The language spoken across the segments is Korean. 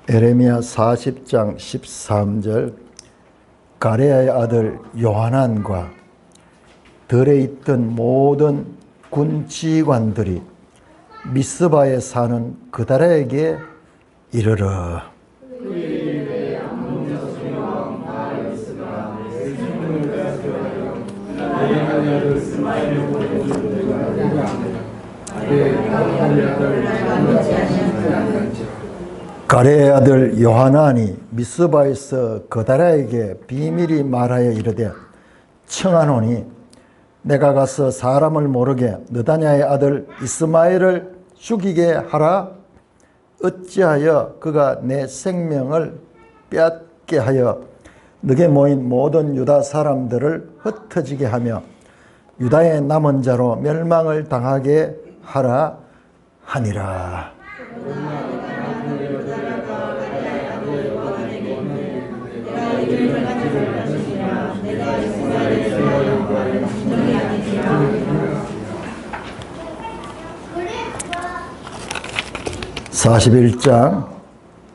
에레미야 40장 13절 가레아의 아들 요하난과 들에 있던 모든 군 지휘관들이 미스바에 사는 그다라에게 이르러 가레의 아들 요하난이 미스바에서 그다라에게 비밀히 말하여 이르되 청하노니 내가 가서 사람을 모르게 느다냐의 아들 이스마엘을 죽이게 하라. 어찌하여 그가 내 생명을 빼앗게 하여 너게 모인 모든 유다 사람들을 흩어지게 하며 유다의 남은 자로 멸망을 당하게 하라 하니라. (41장)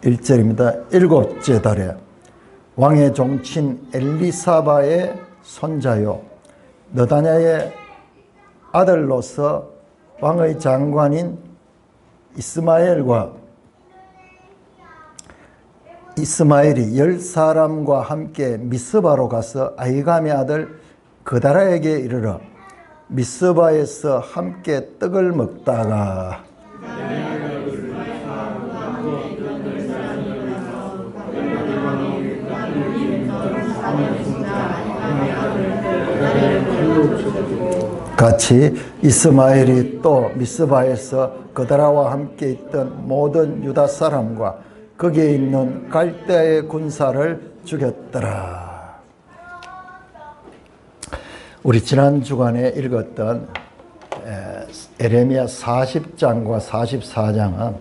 1절입니다. 일곱째 달에 왕의 종친 엘리사바의 손자요 느다냐의 아들로서 왕의 장관인 이스마엘이 10사람과 함께 미스바로 가서 아히감의 아들 그다라에게 이르러 미스바에서 함께 떡을 먹다가 같이 이스마엘이 또 미스바에서 그다라와 함께 있던 모든 유다 사람과 거기에 있는 갈대아의 군사를 죽였더라. 우리 지난 주간에 읽었던 에레미야 40장과 44장은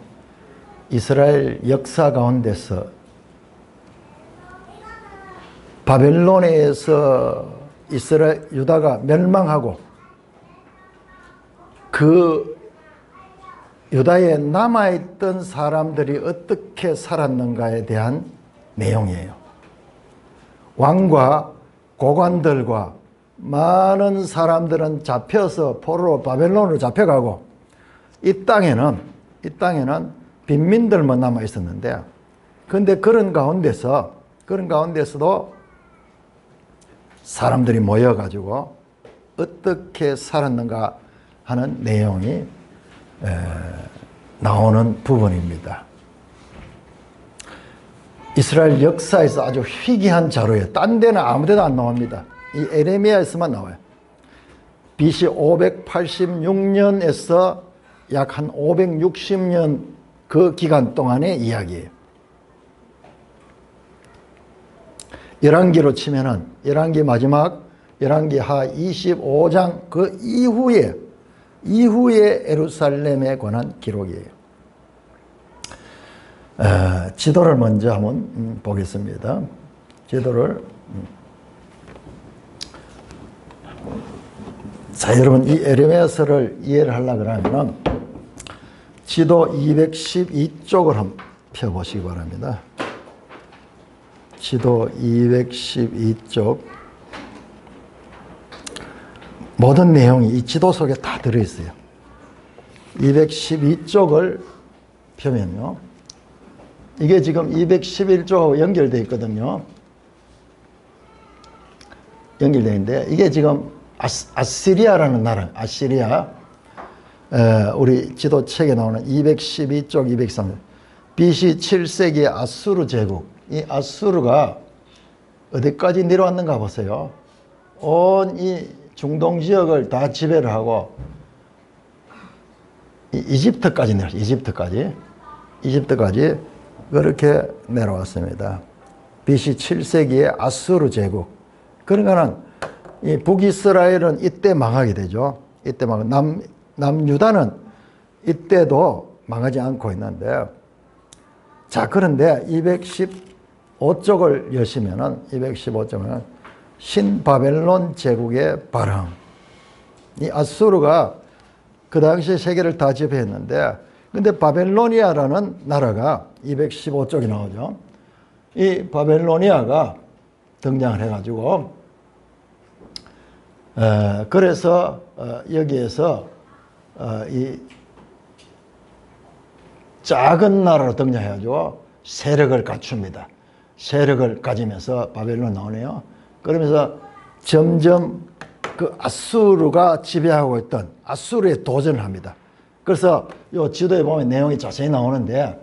이스라엘 역사 가운데서 바벨론에서 유다가 멸망하고 그 유다에 남아있던 사람들이 어떻게 살았는가에 대한 내용이에요. 왕과 고관들과 많은 사람들은 잡혀서 포로로 바벨론으로 잡혀가고 이 땅에는 빈민들만 남아 있었는데, 그런데 그런 가운데서도 사람들이 모여가지고 어떻게 살았는가 하는 내용이 나오는 부분입니다. 이스라엘 역사에서 아주 희귀한 자료예요. 딴 데는 아무 데도 안 나옵니다. 이 에레미야에서만 나와요. BC 586년에서 약 한 560년 그 기간 동안의 이야기예요. 열왕기로 치면은 열왕기 마지막 열왕기 하 25장 그 이후에 예루살렘에 관한 기록이에요. 지도를 먼저 한번 보겠습니다. 지도를. 자, 여러분 이 에레미야서를 이해를 하려고 하면은 지도 212쪽을 한번 펴보시기 바랍니다. 지도 212쪽. 모든 내용이 이 지도 속에 다 들어있어요. 212쪽을 펴면요. 이게 지금 211쪽하고 연결되어 있거든요. 연결되어 있는데 이게 지금 아시리아라는 나라, 아시리아. 우리 지도책에 나오는 212쪽, 213. BC 7세기 아수르 제국. 이 아수르가 어디까지 내려왔는가 보세요. 온 이 중동 지역을 다 지배를 하고 이집트까지 내려왔어요. 이집트까지 그렇게 내려왔습니다. BC 7세기의 아수르 제국. 그러니까는 이 북이스라엘은 이때 망하게 되죠. 이때 남유다는 이때도 망하지 않고 있는데, 자, 그런데 215쪽을 여시면은 215쪽은 신바벨론 제국의 발흥. 이 아수르가 그 당시에 세계를 다 지배했는데 근데 바벨로니아라는 나라가 215쪽이 나오죠. 이 바벨로니아가 등장을 해가지고 그래서 여기에서 이 작은 나라로 등장해가지고 세력을 갖춥니다. 세력을 가지면서 바벨론 나오네요. 그러면서 점점 그 아수르가 지배하고 있던 아수르에 도전을 합니다. 그래서 이 지도에 보면 내용이 자세히 나오는데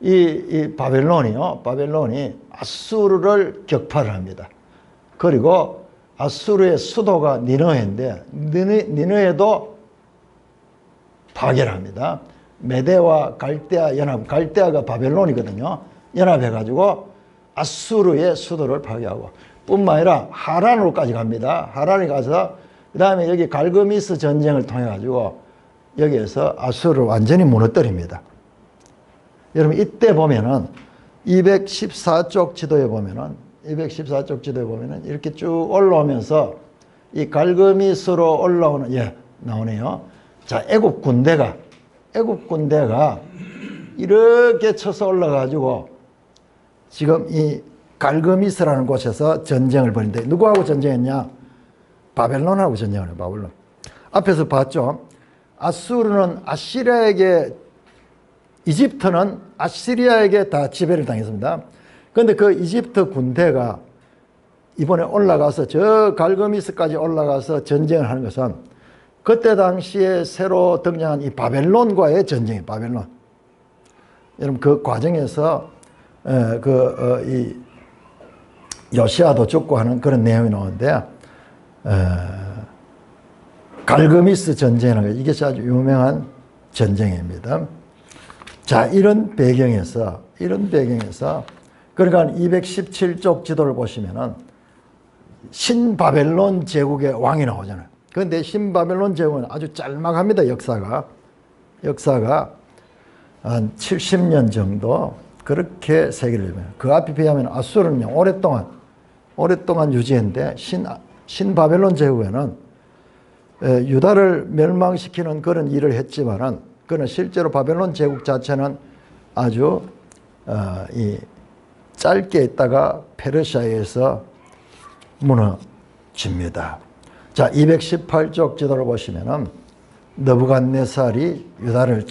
이 바벨론이 아수르를 격파를 합니다. 그리고 아수르의 수도가 니느웨인데 니느웨도 파괴를 합니다. 메대와 갈대아 연합, 갈대아가 바벨론이거든요. 연합해가지고 아수르의 수도를 파괴하고 뿐만 아니라 하란으로까지 갑니다. 하란에 가서 그 다음에 여기 갈그미스 전쟁을 통해가지고 여기에서 아수르를 완전히 무너뜨립니다. 여러분 이때 보면은 214쪽 지도에 보면은 이렇게 쭉 올라오면서 이 갈그미스로 올라오는 나오네요. 자, 애국 군대가 이렇게 쳐서 올라가지고 지금 이 갈그미스라는 곳에서 전쟁을 벌이는데 누구하고 전쟁했냐? 바벨론하고 전쟁을 해요. 바벨론. 앞에서 봤죠? 아수르는 아시리아에게, 이집트는 아시리아에게 다 지배를 당했습니다. 그런데 그 이집트 군대가 이번에 올라가서 저 갈그미스까지 올라가서 전쟁을 하는 것은 그때 당시에 새로 등장한 이 바벨론과의 전쟁이에요. 바벨론. 여러분 그 과정에서 이 요시아도 죽고 하는 그런 내용이 나오는데 갈그미스 전쟁이라는 거, 이게 아주 유명한 전쟁입니다. 자, 이런 배경에서 그러니까 217쪽 지도를 보시면은 신바벨론 제국의 왕이 나오잖아요. 그런데 신바벨론 제국은 아주 짤막합니다. 역사가 한 70년 정도 그렇게 세계를 이루어요. 그 앞에 비하면 아수르는요 오랫동안 유지했는데 신바벨론 제국에는 유다를 멸망시키는 그런 일을 했지만은 그는 실제로 바벨론 제국 자체는 아주 이 짧게 있다가 페르시아에서 무너집니다. 자, 218쪽 지도를 보시면은 느부갓네살이 유다를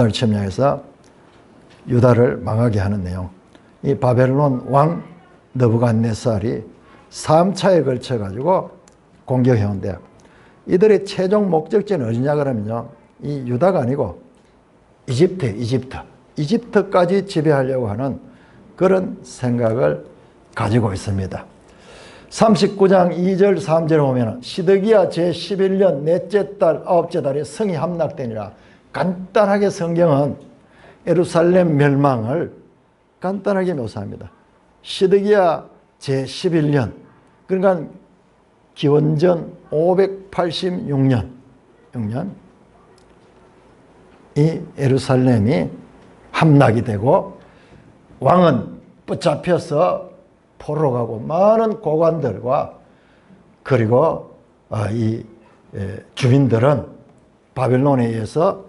침략해서 유다를 망하게 하는 내용. 이 바벨론 왕 느부갓네살이 3차에 걸쳐 가지고 공격해온대요. 이들의 최종 목적지는 어디냐 그러면요, 이 유다가 아니고 이집트까지 지배하려고 하는 그런 생각을 가지고 있습니다. 39장 2절 3절에 보면 시드기야 제11년 넷째 달 아홉째 달에 성이 함락되니라. 간단하게 성경은 예루살렘 멸망을 간단하게 묘사합니다. 시드기야 제11년, 그러니까 기원전 586년 이 예루살렘이 함락이 되고 왕은 붙잡혀서 포로로 가고 많은 고관들과 그리고 이 주민들은 바벨론에 의해서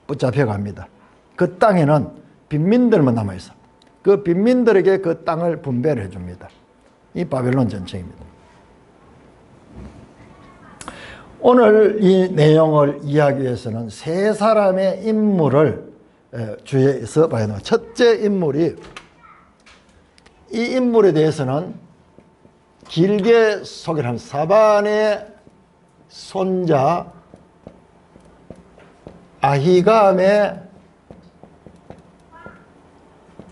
붙잡혀 갑니다. 그 땅에는 빈민들만 남아있어. 그 빈민들에게 그 땅을 분배를 해줍니다. 이 바벨론 전쟁입니다. 오늘 이 내용을 이해하기 위해서는 세 사람의 인물을 주의해서 봐야 됩니다. 첫째 인물이, 이 인물에 대해서는 길게 소개를 합니다. 사반의 손자 아히감의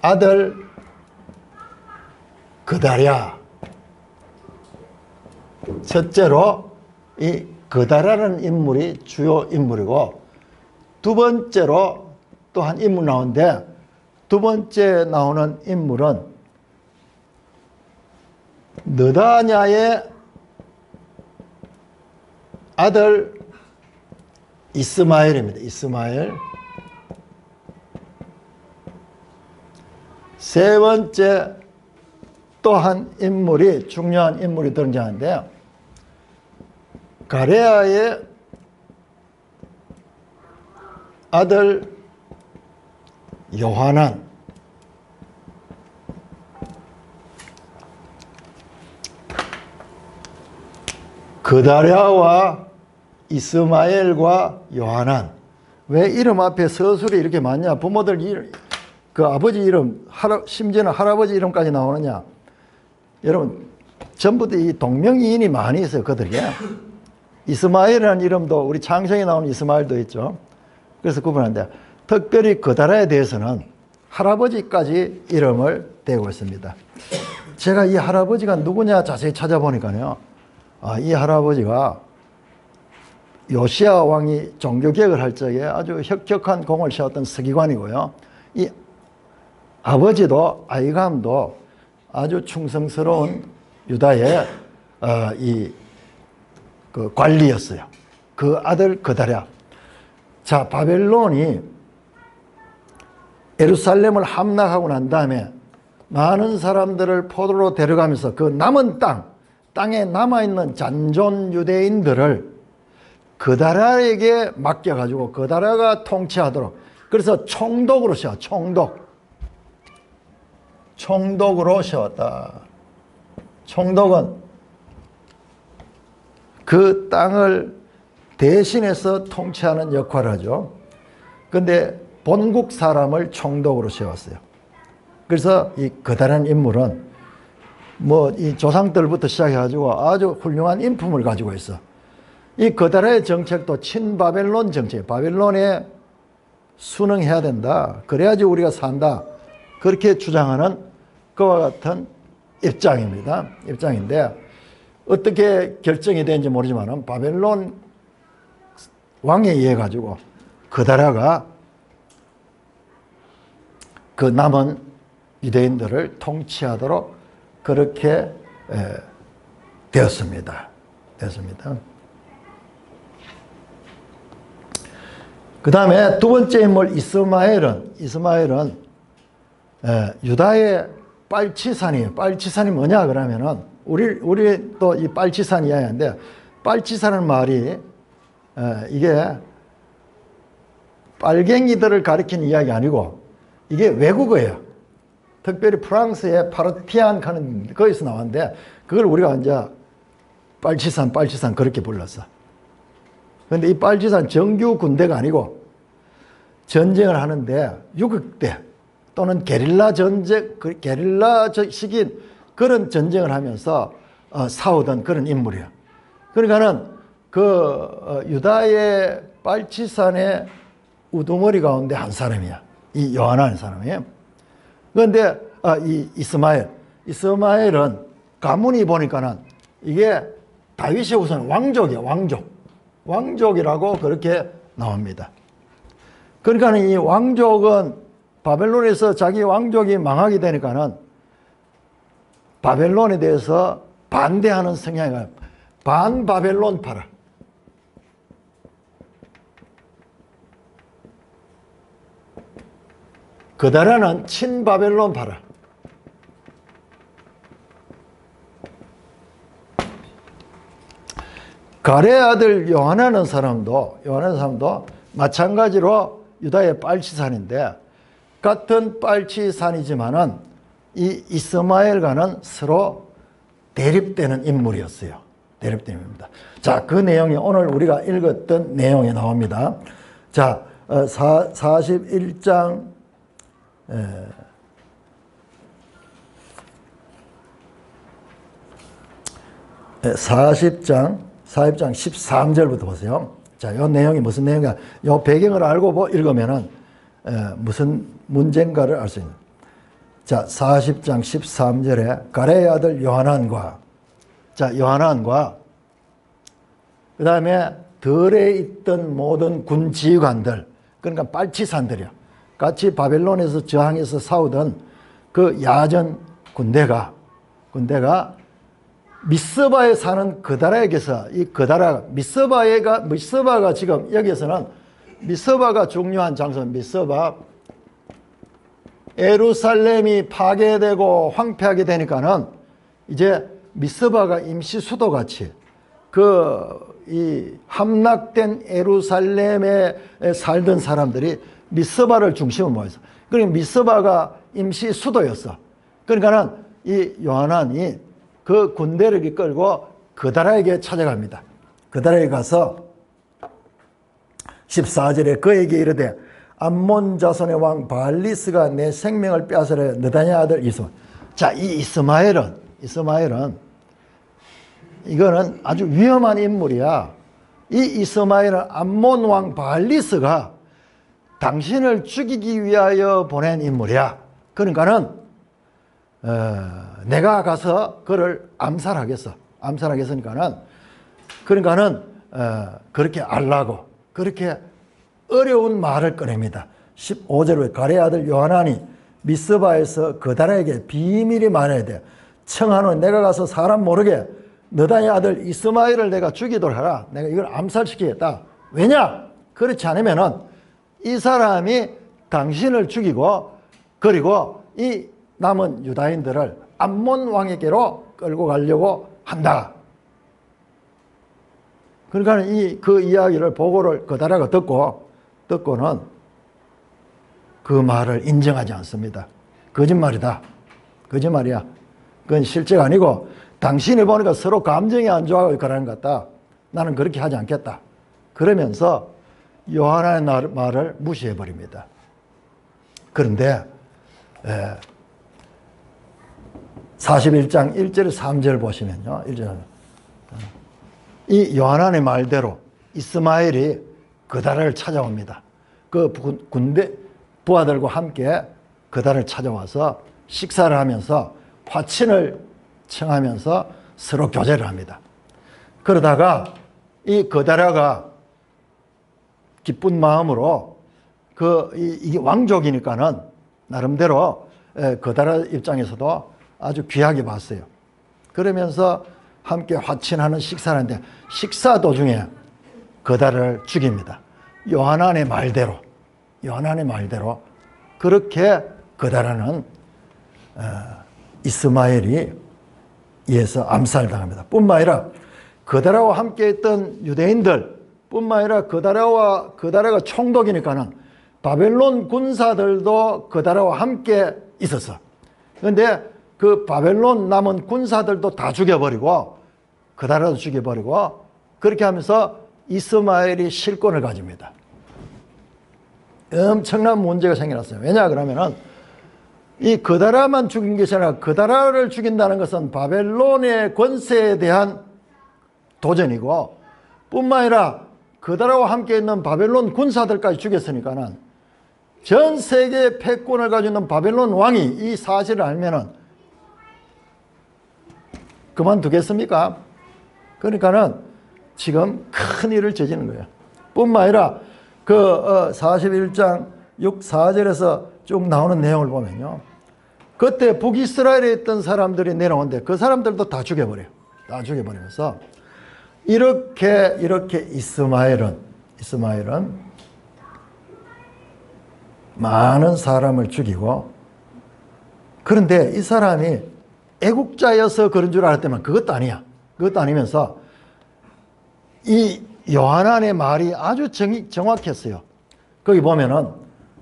아들 그다랴. 첫째로 이 그다랴라는 인물이 주요 인물이고, 두 번째로 또 한 인물 나오는데, 두 번째 나오는 인물은 느다냐의 아들 이스마엘입니다. 이스마엘. 세 번째 또 한 인물이, 중요한 인물이 등장하는데요, 가레아의 아들 요하난, 그다랴와 이스마엘과 요하난. 왜 이름 앞에 서술이 이렇게 많냐? 부모들 이름, 그 아버지 이름, 심지어는 할아버지 이름까지 나오느냐? 여러분, 전부 다 이 동명이인이 많이 있어요, 그들에게. 이스마엘이라는 이름도 우리 창세기에 나오는 이스마엘도 있죠. 그래서 구분하는데, 특별히 그다랴에 대해서는 할아버지까지 이름을 대고 있습니다. 제가 이 할아버지가 누구냐 자세히 찾아보니까요, 이 할아버지가 요시야 왕이 종교개혁을 할 적에 아주 혁혁한 공을 세웠던 서기관이고요. 이 아버지도 아이감도 아주 충성스러운 유다의 그 관리였어요. 그 아들 그다랴. 자, 바벨론이 예루살렘을 함락하고 난 다음에 많은 사람들을 포로로 데려가면서 그 남은 땅에 남아있는 잔존 유대인들을 그다랴에게 맡겨가지고 그다랴가 통치하도록. 그래서 총독으로 세워. 총독으로 세웠다. 총독은 그 땅을 대신해서 통치하는 역할을 하죠. 그런데 본국 사람을 총독으로 세웠어요. 그래서 이 그다란 인물은 뭐 이 조상들부터 시작해가지고 아주 훌륭한 인품을 가지고 있어. 이 그다라의 정책도 친바벨론 정책, 바벨론에 순응해야 된다. 그래야지 우리가 산다. 그렇게 주장하는 그와 같은 입장인데, 어떻게 결정이 되는지 모르지만 바벨론 왕에 의해 가지고 그다라가 그 남은 유대인들을 통치하도록 그렇게 되었습니다. 그 다음에 두 번째 인물 이스마엘은 유다의 빨치산이에요. 빨치산이 뭐냐 그러면은 우리 또 이 빨치산 이야기인데, 빨치산은 말이 이게 빨갱이들을 가리키는 이야기 아니고 이게 외국어예요. 특별히 프랑스의 파르티안 하는 거기서 나왔는데, 그걸 우리가 이제 빨치산 그렇게 불렀어. 그런데 이 빨치산 정규 군대가 아니고 전쟁을 하는데 유격대 또는 게릴라 전쟁, 게릴라식인 그런 전쟁을 하면서 싸우던 그런 인물이에요. 그러니까는 그 유다의 빨치산의 우두머리 가운데 한 사람이야. 이 요하나는 사람이에요. 그런데 이 이스마엘은 가문이 보니까는 이게 다윗의 우선 왕족이야. 왕족이라고 그렇게 나옵니다. 그러니까 이 왕족은 바벨론에서 자기 왕족이 망하게 되니까는 바벨론에 대해서 반대하는 성향이 가요. 반바벨론파라. 그다라는 친바벨론파라. 가레의 아들 요하나는 사람도 마찬가지로 유다의 빨치산인데, 같은 빨치산이지만은 이 이스마엘과는 서로 대립되는 인물이었어요. 대립되는 인물입니다. 자, 그 내용이 오늘 우리가 읽었던 내용에 나옵니다. 자, 41장 40장 13절부터 보세요. 자, 이 내용이 무슨 내용이야? 이 배경을 알고 읽으면은 무슨 문제인가를 알 수 있는. 자, 40장 13절에 가레의 아들 요하난과 그 다음에 들에 있던 모든 군 지휘관들, 그러니까 빨치산들이요. 같이 바벨론에서 저항해서 싸우던 그 야전 군대가 미스바에 사는 그다라에게서, 이 그다라 미스바가 지금 여기에서는 미스바가 중요한 장소. 미스바, 예루살렘이 파괴되고 황폐하게 되니까는 이제 미스바가 임시 수도같이 이 함락된 예루살렘에 살던 사람들이 미스바를 중심으로 모였어. 그러니까 미스바가 임시 수도였어. 그러니까는 이 요하난이 그 군대를 이끌고 그다라에게 찾아갑니다. 그다라에 가서 14절에 그에게 이르되 암몬 자손의 왕 바알리스가 내 생명을 빼앗으려 느다냐 아들 이스마엘. 자, 이 이스마엘은 이거는 아주 위험한 인물이야. 이 이스마엘은 암몬 왕 바알리스가 당신을 죽이기 위하여 보낸 인물이야. 그러니까는 내가 가서 그를 암살하겠어. 그러니까는 그렇게 알라고 그렇게 어려운 말을 꺼냅니다. 15절에 가레 아들 요하난이 미스바에서 그다라에게 비밀이 말해야 돼. 청하노니 내가 가서 사람 모르게 느다냐 아들 이스마엘을 내가 죽이도록 하라. 내가 이걸 암살시키겠다. 왜냐? 그렇지 않으면은 이 사람이 당신을 죽이고 그리고 이 남은 유다인들을 암몬 왕에게로 끌고 가려고 한다. 그러니까 그 이야기를 보고를 그다라가 듣고는 그 말을 인정하지 않습니다. 거짓말이다. 거짓말이야. 그건 실제가 아니고 당신이 보니까 서로 감정이 안 좋아하고 그러는 것 같다. 나는 그렇게 하지 않겠다. 그러면서 요하나의 말을 무시해버립니다. 그런데 41장 1절 3절 보시면요. 1절. 이 요하난의 말대로 이스마엘이 그다라를 찾아옵니다. 그 군대 부하들과 함께 그다라를 찾아와서 식사를 하면서 화친을 청하면서 서로 교제를 합니다. 그러다가 이 그다라가 기쁜 마음으로 이게 왕족이니까는 나름대로 그다라 입장에서도 아주 귀하게 봤어요. 그러면서 함께 화친하는 식사를 하는데 식사 도중에 그다라를 죽입니다. 요하난의 말대로 그렇게 그다라는 이스마엘이 이에서 암살당합니다. 뿐만 아니라 그다라와 함께 있던 유대인들 뿐만 아니라 그다라가 총독이니까는 바벨론 군사들도 그다라와 함께 있었어. 그런데 그 바벨론 남은 군사들도 다 죽여버리고 그다라도 죽여버리고 그렇게 하면서 이스마엘이 실권을 가집니다. 엄청난 문제가 생겨났어요. 왜냐 그러면은 이 그다라만 죽인 것이 아니라 그다라를 죽인다는 것은 바벨론의 권세에 대한 도전이고 뿐만 아니라 그다라와 함께 있는 바벨론 군사들까지 죽였으니까는 전 세계의 패권을 가지고 있는 바벨론 왕이 이 사실을 알면은 그만두겠습니까? 그러니까는 지금 큰 일을 저지른 거예요. 뿐만 아니라 그 41장 6, 4절에서 쭉 나오는 내용을 보면요. 그때 북이스라엘에 있던 사람들이 내려오는데 그 사람들도 다 죽여버려요. 다 죽여버리면서 이렇게 이스마엘은 많은 사람을 죽이고 그런데 이 사람이 애국자여서 그런 줄 알았더만 그것도 아니야. 그것도 아니면서 이 요하난의 말이 아주 정확했어요. 거기 보면은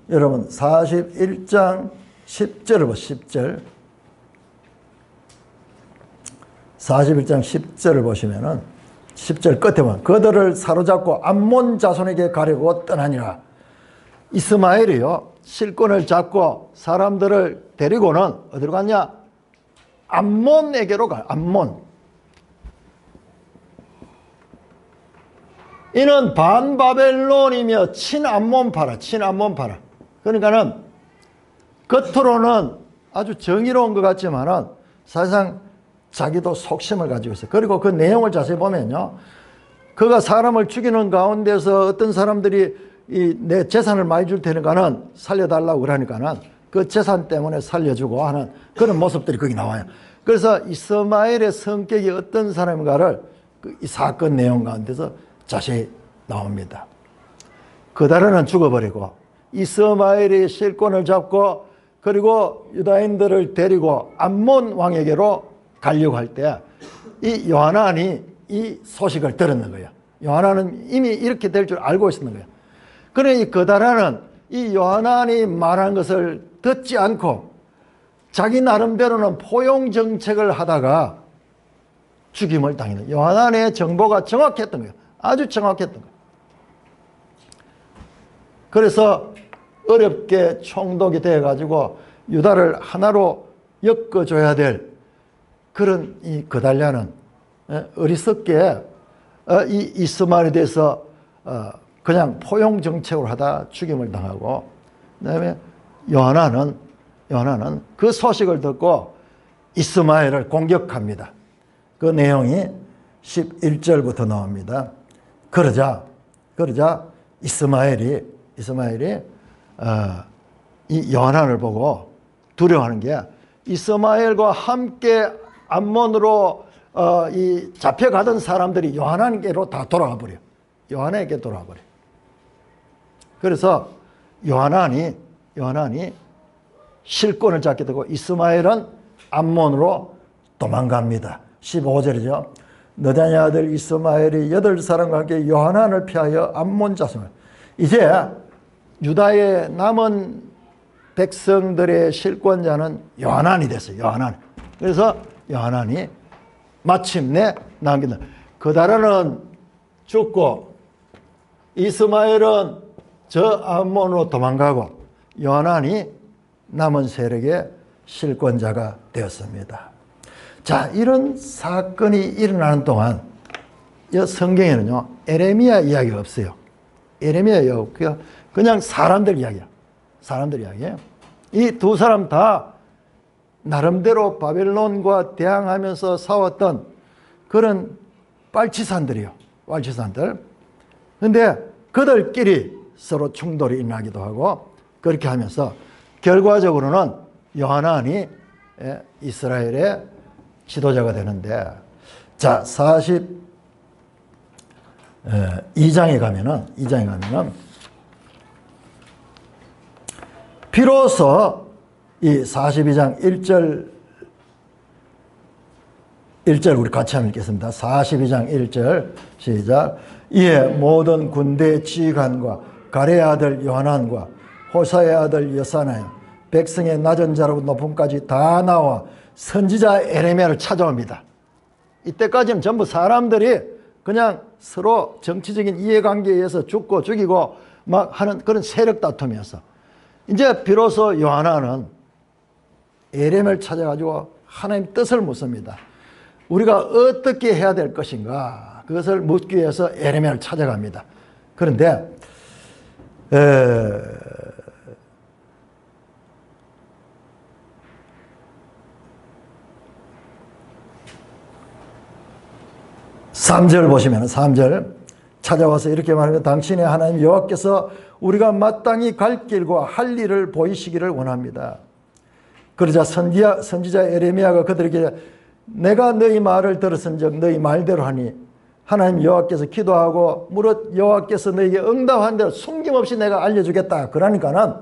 여러분 41장 10절을 보세요. 10절 41장 10절을 보시면은 10절 끝에 보면 그들을 사로잡고 암몬 자손에게 가려고 떠나니라. 이스마엘이요 실권을 잡고 사람들을 데리고는 어디로 갔냐? 암몬에게로 가요. 암몬. 이는 반바벨론이며 친암몬파라. 그러니까는 겉으로는 아주 정의로운 것 같지만은 사실상 자기도 속심을 가지고 있어요. 그리고 그 내용을 자세히 보면요. 그가 사람을 죽이는 가운데서 어떤 사람들이 내 재산을 많이 줄 테니까는 살려달라고 그러니까는 그 재산 때문에 살려주고 하는 그런 모습들이 거기 나와요. 그래서 이스마엘의 성격이 어떤 사람인가를 이 사건 내용 가운데서 자세히 나옵니다. 그다라는 죽어버리고 이스마엘이 실권을 잡고 그리고 유다인들을 데리고 암몬 왕에게로 가려고 할 때 이 요하난이 이 소식을 들었는 거예요. 요한은 이미 이렇게 될 줄 알고 있었는 거예요. 그러니 그다라는 이 요한이 말한 것을 듣지 않고 자기 나름대로는 포용 정책을 하다가 죽임을 당했는, 요한의 정보가 정확했던 거예요. 아주 정확했던 거예요. 그래서 어렵게 총독이 되어가지고 유다를 하나로 엮어줘야 될 그런 이 그달랴는 어리석게 이 이스마엘에 대해서 그냥 포용 정책으로 하다 죽임을 당하고, 그다음에 요하나는 그 소식을 듣고 이스마엘을 공격합니다. 그 내용이 11절부터 나옵니다. 그러자 이스마엘이 이 요하나를 보고 두려워하는 게, 이스마엘과 함께 암몬으로 이 잡혀가던 사람들이 요하나에게로 다 돌아가 버려. 요하나에게 돌아가 버려. 그래서 요하나니 실권을 잡게 되고 이스마엘은 암몬으로 도망갑니다. 15절이죠. 느다냐 아들 이스마엘이 8사람과 함께 요하나를 피하여 암몬 자손을, 이제 유다의 남은 백성들의 실권자는 요하나니 됐어요. 요하나니. 그래서 요하나니 마침내 남긴다. 그다라는 죽고 이스마엘은 저 암몬으로 도망가고 요하나니 남은 세력의 실권자가 되었습니다. 자, 이런 사건이 일어나는 동안 이 성경에는요 에레미야 이야기가 없어요. 에레미야 이야기 없고요. 그냥 사람들 이야기야. 사람들 이야기예요. 이 두 사람 다 나름대로 바벨론과 대항하면서 싸웠던 그런 빨치산들이요. 빨치산들. 근데 그들끼리 서로 충돌이 일어나기도 하고, 그렇게 하면서 결과적으로는 요하나니 이스라엘의 지도자가 되는데, 자, 42장에 가면은 비로소 이 42장 1절 우리 같이 한번 읽겠습니다. 42장 1절 시작. 이에 모든 군대 지휘관과 가레의 아들 요하난과 호사의 아들 여사나야 백성의 낮은 자로부터 높음까지 다 나와 선지자 에레미야를 찾아옵니다. 이때까지는 전부 사람들이 그냥 서로 정치적인 이해관계에 의해서 죽고 죽이고 막 하는 그런 세력 다툼이었어. 이제 비로소 요하나는 에레미야를 찾아가지고 하나님 뜻을 묻습니다. 우리가 어떻게 해야 될 것인가, 그것을 묻기 위해서 에레미야를 찾아갑니다. 그런데 3절 보시면 3절 찾아와서 이렇게 말합니다. 당신의 하나님 여호와께서 우리가 마땅히 갈 길과 할 일을 보이시기를 원합니다. 그러자 선지자 에레미야가 그들에게 내가 너희 말을 들었은즉 너희 말대로 하니 하나님 여호와께서 기도하고 무릇 여호와께서 너희에게 응답한 대로 숨김없이 내가 알려주겠다. 그러니까는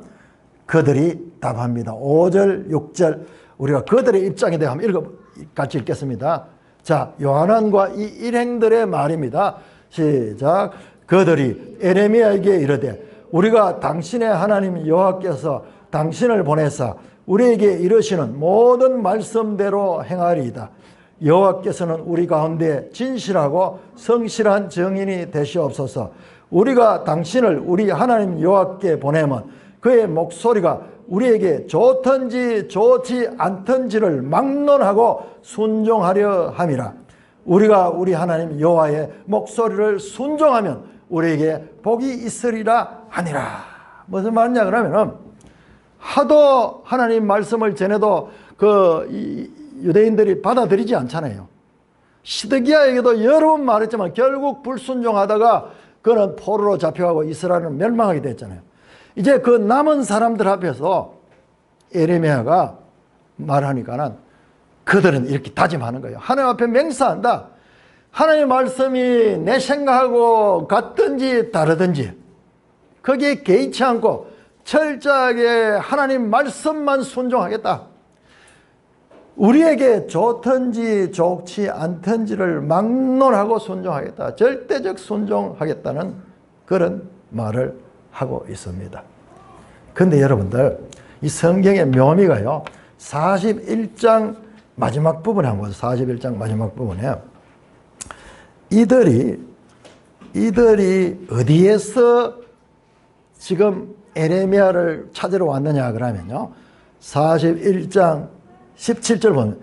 그들이 답합니다. 5절 6절 우리가 그들의 입장에 대해 한번 같이 읽겠습니다. 자, 요하난과 이 일행들의 말입니다. 시작. 그들이 에레미야에게 이르되 우리가 당신의 하나님 여호와께서 당신을 보내사 우리에게 이르시는 모든 말씀대로 행하리이다. 여호와께서는 우리 가운데 진실하고 성실한 증인이 되시옵소서. 우리가 당신을 우리 하나님 여호와께 보내면 그의 목소리가 우리에게 좋든지 좋지 않든지를 막론하고 순종하려 함이라. 우리가 우리 하나님 여호와의 목소리를 순종하면 우리에게 복이 있으리라 하니라. 무슨 말이냐 그러면은 하도 하나님 말씀을 전해도 유대인들이 받아들이지 않잖아요. 시드기야에게도 여러 번 말했지만 결국 불순종하다가 그는 포로로 잡혀가고 이스라엘은 멸망하게 됐잖아요. 이제 그 남은 사람들 앞에서 에레미야가 말하니까는 그들은 이렇게 다짐하는 거예요. 하나님 앞에 맹세한다. 하나님의 말씀이 내 생각하고 같든지 다르든지 거기에 개의치 않고 철저하게 하나님 말씀만 순종하겠다. 우리에게 좋든지 좋지 않든지를 막론하고 순종하겠다. 절대적 순종하겠다는 그런 말을 하고 있습니다. 그런데 여러분들, 이 성경의 묘미가요, 41장 마지막 부분에 한번 보세요. 41장 마지막 부분에 이들이 어디에서 지금 에레미야를 찾으러 왔느냐 그러면요, 41장 17절 보면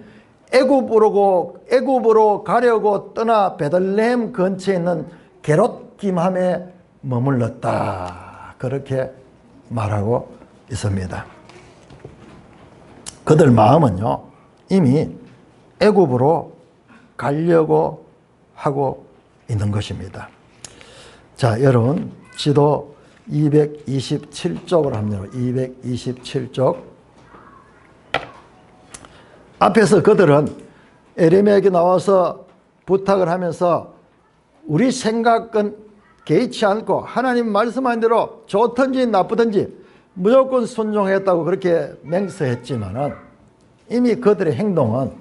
애굽으로 가려고 떠나 베들레헴 근처에 있는 게롯김함에 머물렀다, 그렇게 말하고 있습니다. 그들 마음은요, 이미 애굽으로 가려고 하고 있는 것입니다. 자, 여러분, 지도 227쪽으로 합니다. 227쪽. 앞에서 그들은 에레미야에게 나와서 부탁을 하면서 우리 생각은 개의치 않고 하나님 말씀한 대로 좋든지 나쁘든지 무조건 순종했다고 그렇게 맹세했지만은 이미 그들의 행동은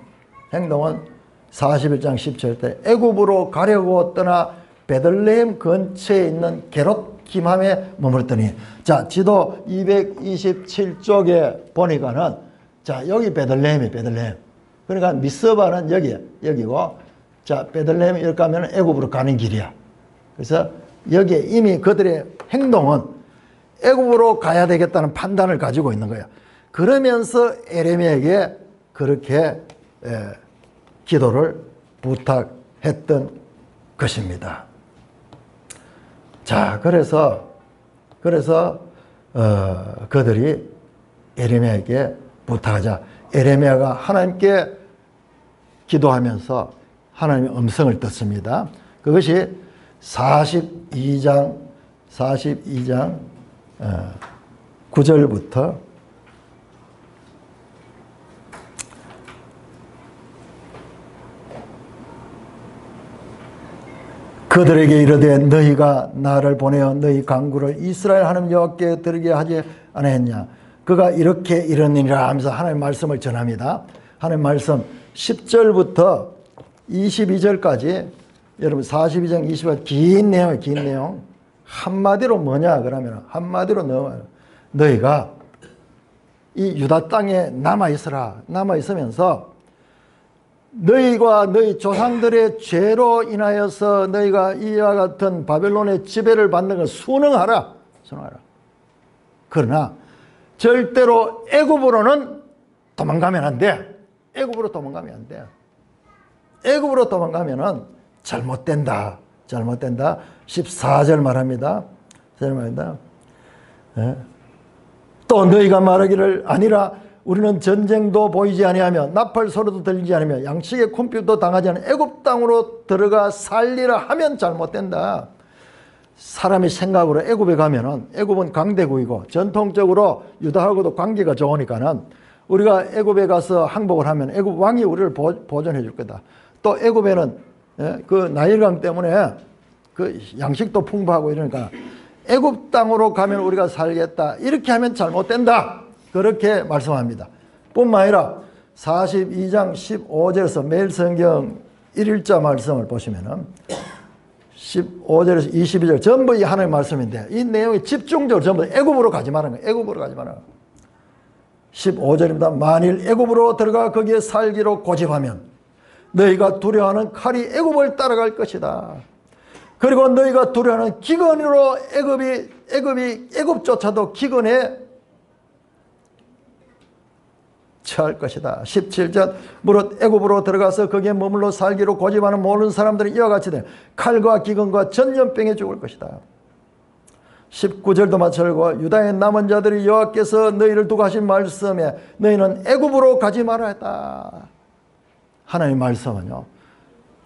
41장 17절 애굽으로 가려고 떠나 베들레헴 근처에 있는 게롯김함에 머물렀더니, 자, 지도 227쪽에 보니까는, 자, 여기 베들레헴이 베들레헴. 그러니까 미스바는 여기고, 자, 베들레헴 이렇게 가면 애굽으로 가는 길이야. 그래서 여기에 이미 그들의 행동은 애굽으로 가야 되겠다는 판단을 가지고 있는 거야. 그러면서 에레미야에게 그렇게 기도를 부탁했던 것입니다. 자, 그래서 그들이 에레미야에게 부탁하자. 에레미야가 하나님께 기도하면서 하나님의 음성을 듣습니다. 그것이 42장 9절부터 그들에게 이르되 너희가 나를 보내어 너희 강구를 이스라엘 하나님 여호와께 드리게 하지 않았냐. 그가 이렇게 이르니라 하면서 하나님의 말씀을 전합니다. 하나님의 말씀 10절부터 22절까지 여러분 42장 22절 긴 내용. 한마디로 뭐냐 그러면 한마디로 너희가 이 유다 땅에 남아있으면서 너희가 너희 조상들의 죄로 인하여서 너희가 이와 같은 바벨론의 지배를 받는 걸 순응하라. 그러나 절대로 애굽으로는 도망가면 안 돼. 애굽으로 도망가면은 잘못된다. 14절 말합니다. 또 너희가 말하기를 아니라 우리는 전쟁도 보이지 아니하며 나팔 소리도 들리지 않으며 양식의 쿰핍도 당하지 않은 애굽 땅으로 들어가 살리라 하면 잘못된다. 사람의 생각으로 애굽에 가면은 애굽은 강대국이고 전통적으로 유다하고도 관계가 좋으니까는 우리가 애굽에 가서 항복을 하면 애굽 왕이 우리를 보존해 줄 거다. 또 애굽에는 그 나일강 때문에 그 양식도 풍부하고 이러니까 애굽 땅으로 가면 우리가 살겠다. 이렇게 하면 잘못된다. 그렇게 말씀합니다. 뿐만 아니라 42장 15절에서 매일 성경 1일자 말씀을 보시면은 15절에서 22절 전부 이 하나님의 말씀인데 이 내용이 집중적으로 전부 애굽으로 가지 말라는 거예요. 애굽으로 가지 말라. 15절입니다. 만일 애굽으로 들어가 거기에 살기로 고집하면 너희가 두려워하는 칼이 애굽을 따라갈 것이다. 그리고 너희가 두려워하는 기근으로 애굽조차도 기근에 처할 것이다. 17절 무릇 애굽으로 들어가서 거기에 머물러 살기로 고집하는 모든 사람들은 이와 같이 돼 칼과 기근과 전염병에 죽을 것이다. 19절도 마찬가지고 유다의 남은 자들이 여호와께서 너희를 두고 하신 말씀에 너희는 애굽으로 가지 말아야 했다. 하나님의 말씀은요,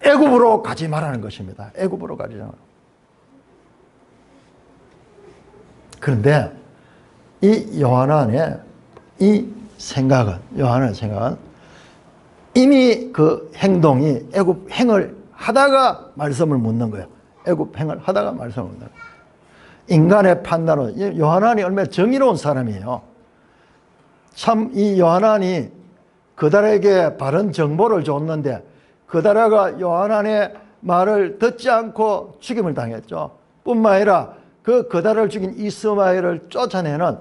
애굽으로 가지 말라는 것입니다. 애굽으로 가지 말라. 그런데 이 요한의 생각은 이미 그 행동이 애굽 행을 하다가 말씀을 묻는 거예요. 애굽 행을 하다가 말씀을 묻는 거예요. 인간의 판단은 요한이 얼마나 정의로운 사람이에요. 참 이 요한이 그달에게 바른 정보를 줬는데 그달아가 요하난의 말을 듣지 않고 죽임을 당했죠. 뿐만 아니라 그 그달을 죽인 이스마엘을 쫓아내는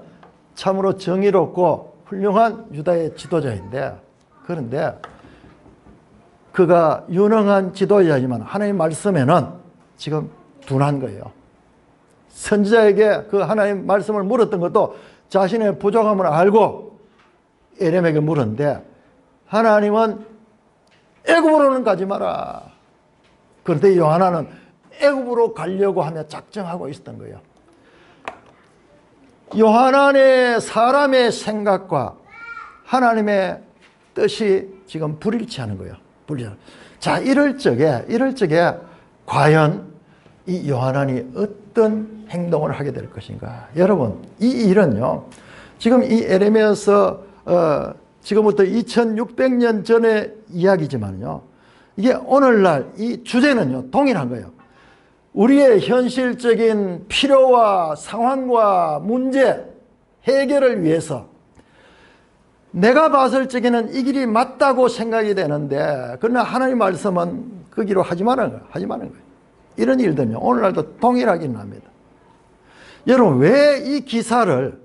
참으로 정의롭고 훌륭한 유다의 지도자인데, 그런데 그가 유능한 지도자이지만 하나님 말씀에는 지금 둔한 거예요. 선지자에게 그 하나님 말씀을 물었던 것도 자신의 부족함을 알고 에рем에게 물었는데, 하나님은 애굽으로는 가지 마라. 그런데 요하나는 애굽으로 가려고 하며 작정하고 있었던 거예요. 요하난의 사람의 생각과 하나님의 뜻이 지금 불일치하는 거예요. 자, 이럴 적에 과연 이 요하난이 어떤 행동을 하게 될 것인가? 여러분, 이 일은요, 지금 이 에레미야서 지금부터 2600년 전의 이야기지만요, 이게 오늘날 이 주제는요 동일한 거예요. 우리의 현실적인 필요와 상황과 문제 해결을 위해서 내가 봤을 적에는 이 길이 맞다고 생각이 되는데, 그러나 하나님 말씀은 그 길로 하지 말라는 거예요. 이런 일들은요 오늘날도 동일하긴 합니다. 여러분, 왜 이 기사를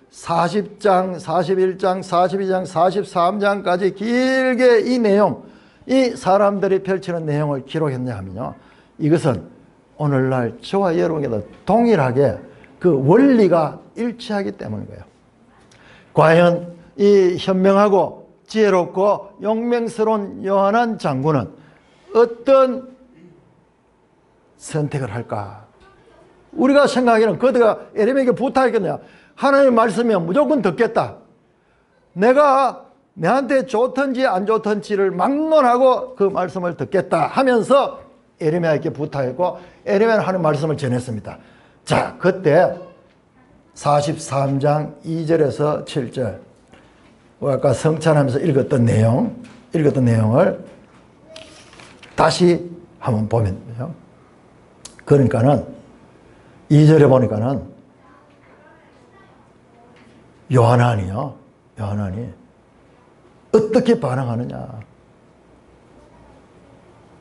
40장, 41장, 42장, 43장까지 길게 이 내용, 이 사람들이 펼치는 내용을 기록했냐 하면요, 이것은 오늘날 저와 여러분께도 동일하게 그 원리가 일치하기 때문인 거예요. 과연 이 현명하고 지혜롭고 용맹스러운 요하난 장군은 어떤 선택을 할까? 우리가 생각하기에는 그가 에레미야에게 부탁했겠냐? 하나님의 말씀이면 무조건 듣겠다. 내가 내한테 좋든지 안 좋든지를 막론하고 그 말씀을 듣겠다 하면서 에레미야에게 부탁했고, 에레미야는 하는 말씀을 전했습니다. 자, 그때 43장 2절에서 7절, 아까 성찬하면서 읽었던 내용을 다시 한번 보면요, 그러니까는 2절에 보니까는 요하난이 어떻게 반응하느냐?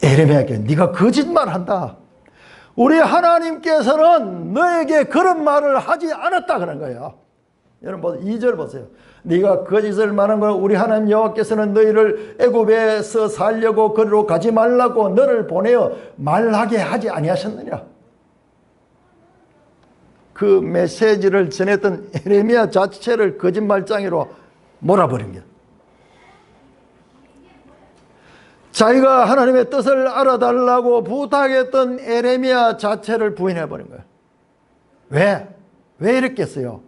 에레미야에게 네가 거짓말한다. 우리 하나님께서는 너에게 그런 말을 하지 않았다 그런 거예요. 여러분 2절 보세요. 네가 거짓을 말한 걸 우리 하나님 여호와께서는 너희를 애굽에서 살려고 그리로 가지 말라고 너를 보내어 말하게 하지 아니하셨느냐? 그 메시지를 전했던 에레미야 자체를 거짓말장애로 몰아버린 거예요. 자기가 하나님의 뜻을 알아달라고 부탁했던 에레미야 자체를 부인해버린 거예요. 왜? 왜 이랬겠어요?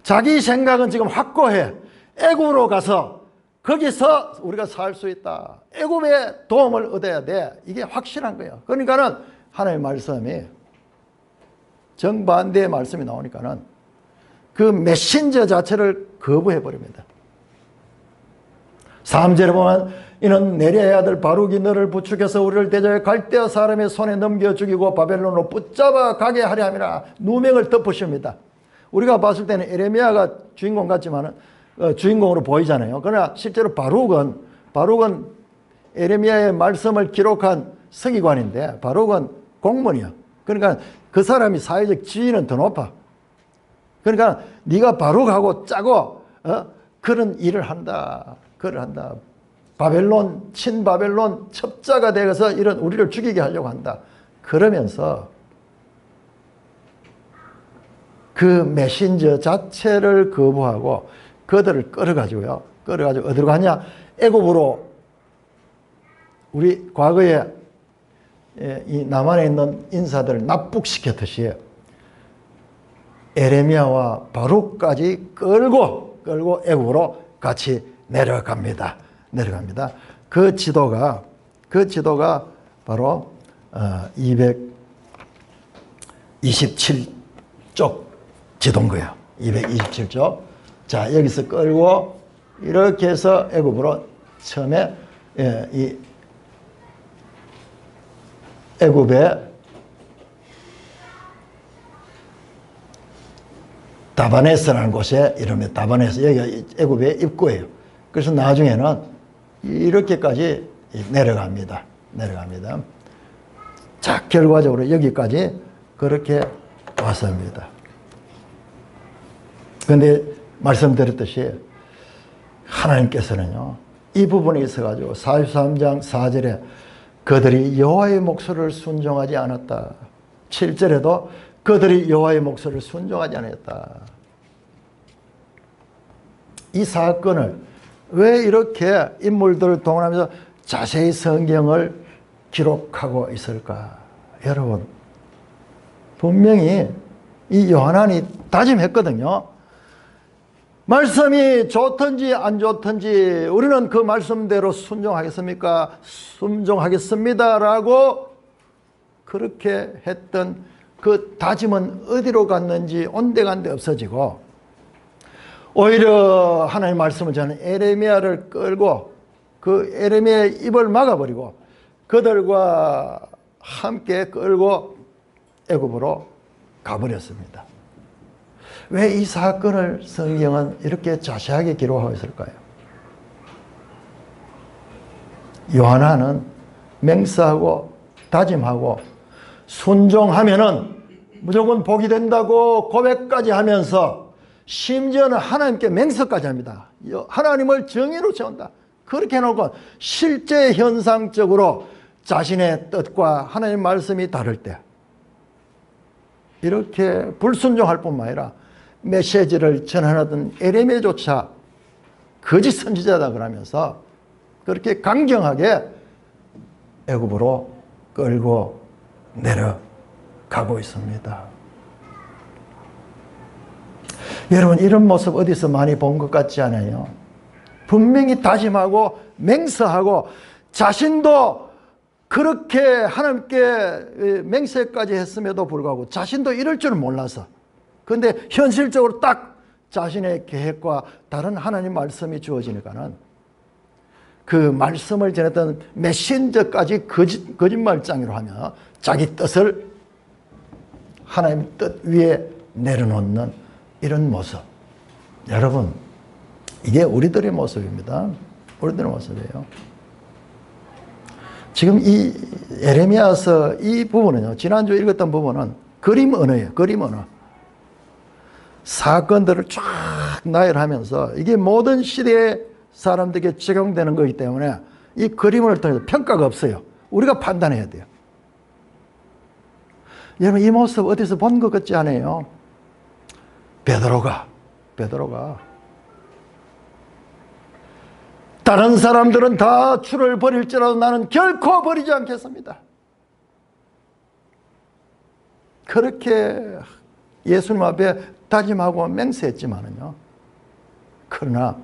자기 생각은 지금 확고해. 애굽으로 가서 거기서 우리가 살 수 있다. 애굽의 도움을 얻어야 돼. 이게 확실한 거예요. 그러니까는 하나님의 말씀이 정반대의 말씀이 나오니까는 그 메신저 자체를 거부해버립니다. 3절에 보면 이는 네리아의 아들 바룩이 너를 부축해서 우리를 대적해 갈대아 사람의 손에 넘겨 죽이고 바벨론으로 붙잡아 가게 하려 함이라 누명을 덮으십니다. 우리가 봤을 때는 에레미야가 주인공 같지만 주인공으로 보이잖아요. 그러나 실제로 바룩은 에레미야의 말씀을 기록한 서기관인데 바룩은 공무원이야. 그러니까 그 사람이 사회적 지위는 더 높아. 그러니까 네가 바룩하고 짜고 그런 일을 한다. 그를 한다. 바벨론, 친바벨론 첩자가 되어서 이런 우리를 죽이게 하려고 한다. 그러면서 그 메신저 자체를 거부하고 그들을 끌어가지고요. 어디로 가냐? 애굽으로 우리 과거에 이 남한에 있는 인사들을 납북시켰듯이 에레미야와 바룩까지 끌고 애굽으로 같이 내려갑니다. 그 지도가 바로 227쪽 지도인 거예요. 227쪽. 자, 여기서 끌고 이렇게 해서 애굽으로 처음에 이 애굽의 다바네스라는 곳에 이름이 다바네스, 여기가 애굽의 입구예요. 그래서 나중에는 이렇게까지 내려갑니다. 자, 결과적으로 여기까지 그렇게 왔습니다. 그런데 말씀드렸듯이 하나님께서는요, 이 부분에 있어가지고 43장 4절에 그들이 여호와의 목소리를 순종하지 않았다. 7절에도 그들이 여호와의 목소리를 순종하지 않았다. 이 사건을 왜 이렇게 인물들을 동원하면서 자세히 성경을 기록하고 있을까? 여러분, 분명히 이 요한이 다짐했거든요. 말씀이 좋든지 안 좋든지 우리는 그 말씀대로 순종하겠습니까? 순종하겠습니다라고 그렇게 했던 그 다짐은 어디로 갔는지 온데간데 없어지고, 오히려 하나님의 말씀을 저는 에레미야를 끌고 그 에레미야의 입을 막아버리고 그들과 함께 끌고 애굽으로 가버렸습니다. 왜 이 사건을 성경은 이렇게 자세하게 기록하고 있을까요? 요한은 맹세하고 다짐하고 순종하면은 무조건 복이 된다고 고백까지 하면서 심지어는 하나님께 맹세까지 합니다. 하나님을 정의로 세운다. 그렇게 해놓고 실제 현상적으로 자신의 뜻과 하나님의 말씀이 다를 때 이렇게 불순종할 뿐만 아니라 메시지를 전하던 에레미야조차 거짓 선지자다 그러면서 그렇게 강경하게 애굽으로 끌고 내려가고 있습니다. 여러분, 이런 모습 어디서 많이 본 것 같지 않아요? 분명히 다짐하고 맹세하고 자신도 그렇게 하나님께 맹세까지 했음에도 불구하고 자신도 이럴 줄은 몰라서, 그런데 현실적으로 딱 자신의 계획과 다른 하나님 말씀이 주어지니까는 그 말씀을 전했던 메신저까지 거짓말장이로 하며 자기 뜻을 하나님 뜻 위에 내려놓는 이런 모습. 여러분, 이게 우리들의 모습입니다. 우리들의 모습이에요. 지금 이 에레미야서 이 부분은요, 지난주에 읽었던 부분은 그림 언어예요. 그림 언어. 사건들을 쫙 나열하면서 이게 모든 시대의 사람들에게 적용되는 거기 때문에 이 그림을 통해서 평가가 없어요. 우리가 판단해야 돼요. 여러분, 이 모습 어디서 본 것 같지 않아요? 베드로가 다른 사람들은 다 주를 버릴지라도 나는 결코 버리지 않겠습니다. 그렇게 예수님 앞에 다짐하고 맹세했지만은요. 그러나